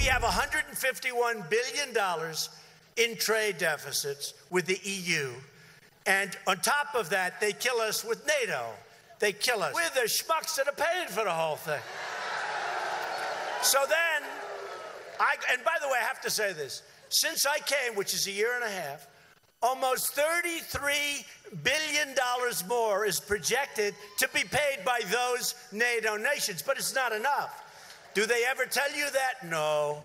have $151 billion in trade deficits with the EU. And on top of that, they kill us with NATO. They kill us. We're the schmucks that are paying for the whole thing. So then, and by the way, I have to say this. Since I came, which is a year and a half, almost $33 billion more is projected to be paid by those NATO nations. But it's not enough. Do they ever tell you that? No.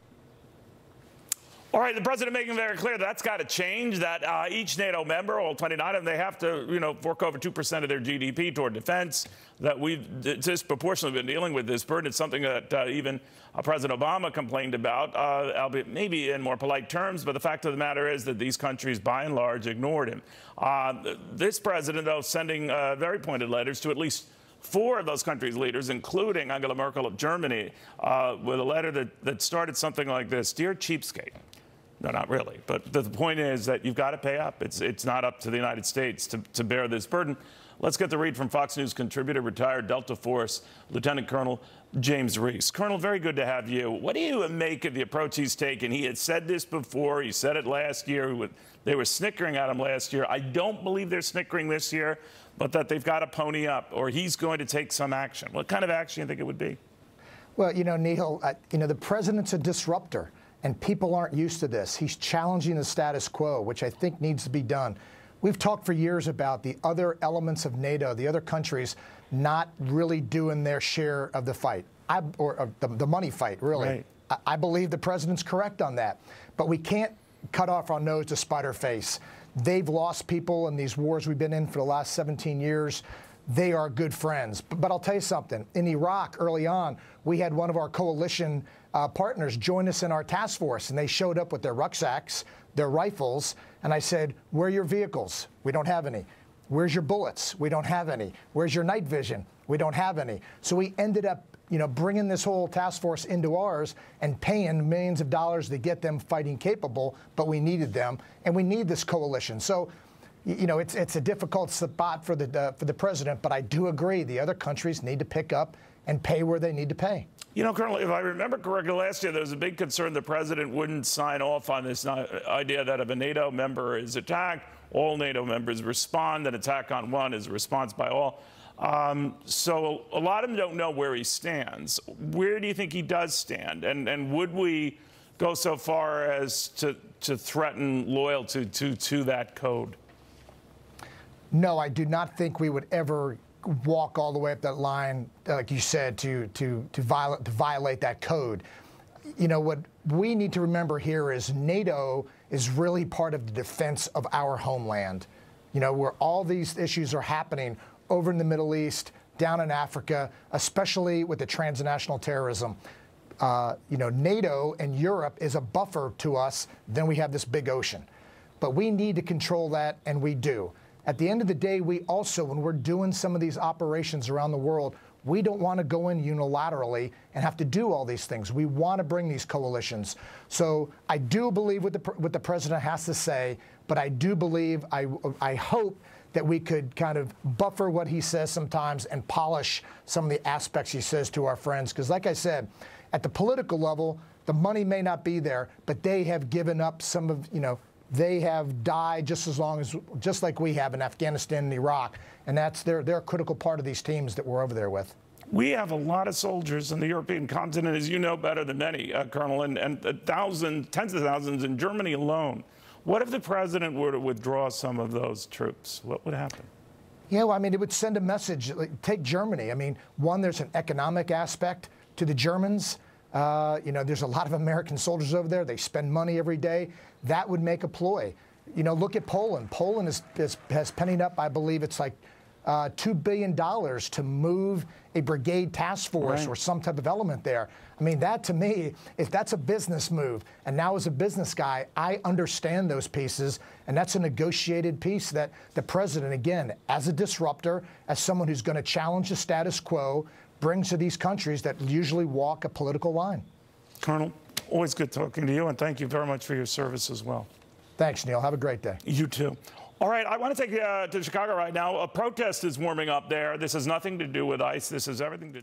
All right, the president making very clear that's got to change, that each NATO member, all 29 of them, they have to, fork over 2% of their GDP toward defense, that we've disproportionately been dealing with this burden. It's something that even President Obama complained about, albeit maybe in more polite terms, but the fact of the matter is that these countries, by and large, ignored him. This president, though, sending very pointed letters to at least 4 of those countries' leaders, including Angela Merkel of Germany, with a letter that started something like this: Dear Cheapskate. No, not really. But the point is that you've got to pay up. It's not up to the United States to bear this burden. Let's get the read from Fox News contributor, retired Delta Force Lieutenant Colonel James Reese. Colonel, very good to have you. What do you make of the approach he's taken? He had said this before. He said it last year. They were snickering at him last year. I don't believe they're snickering this year, but that they've got to pony up, or he's going to take some action. What kind of action do you think it would be? Well, Neil, the president's a disruptor. And people aren't used to this. He's challenging the status quo, which I think needs to be done. We've talked for years about the other elements of NATO, the other countries not really doing their share of the fight, or the money fight, really. Right. I believe the president's correct on that. But we can't cut off our nose to spite our face. They've lost people in these wars we've been in for the last 17 years. They are good friends. But I'll tell you something. In Iraq, early on, we had one of our coalition partners join us in our task force, and they showed up with their rucksacks, their rifles, and I said, where are your vehicles? We don't have any. Where's your bullets? We don't have any. Where's your night vision? We don't have any. So we ended up, bringing this whole task force into ours and paying millions of dollars to get them fighting capable, but we needed them, and we need this coalition. So, it's a difficult spot for the president, but I do agree the other countries need to pick up and pay where they need to pay. Colonel, if I remember correctly, last year there was a big concern the president wouldn't sign off on this idea that if a NATO member is attacked, all NATO members respond. An attack on one is a response by all. So a lot of them don't know where he stands. Where do you think he does stand? And would we go so far as to threaten loyalty to that code? No, I do not think we would ever walk all the way up that line, like you said, to violate that code. What we need to remember here is NATO is really part of the defense of our homeland. Where all these issues are happening over in the Middle East, down in Africa, especially with the transnational terrorism. NATO and Europe is a buffer to us. Then we have this big ocean. But we need to control that, and we do. At the end of the day, we also, when we're doing some of these operations around the world, we don't want to go in unilaterally and have to do all these things. We want to bring these coalitions. So I do believe what the president has to say, but I do believe, I hope that we could kind of buffer what he says sometimes and polish some of the aspects he says to our friends. Because like I said, at the political level, the money may not be there, but they have given up some of, they have died just like we have in Afghanistan and Iraq, and they're a critical part of these teams that we're over there with. We have a lot of soldiers on the European continent, as you know better than many, Colonel, and tens of thousands in Germany alone. What if the president were to withdraw some of those troops? What would happen? Yeah, well, it would send a message. Take Germany. One, there's an economic aspect to the Germans. There's a lot of American soldiers over there. They spend money every day. That would make a ploy. Look at Poland. Poland has pennied up, I believe it's like $2 billion to move a brigade task force or some type of element there. That to me, if that's a business move, and now as a business guy, I understand those pieces, and that's a negotiated piece that the president, again, as a disruptor, as someone who's going to challenge the status quo, brings to these countries that usually walk a political line. Colonel, always good talking to you, and thank you very much for your service as well. Thanks, Neil. Have a great day. You too. All right, I want to take you to Chicago right now. A protest is warming up there. This has nothing to do with ICE. This has everything to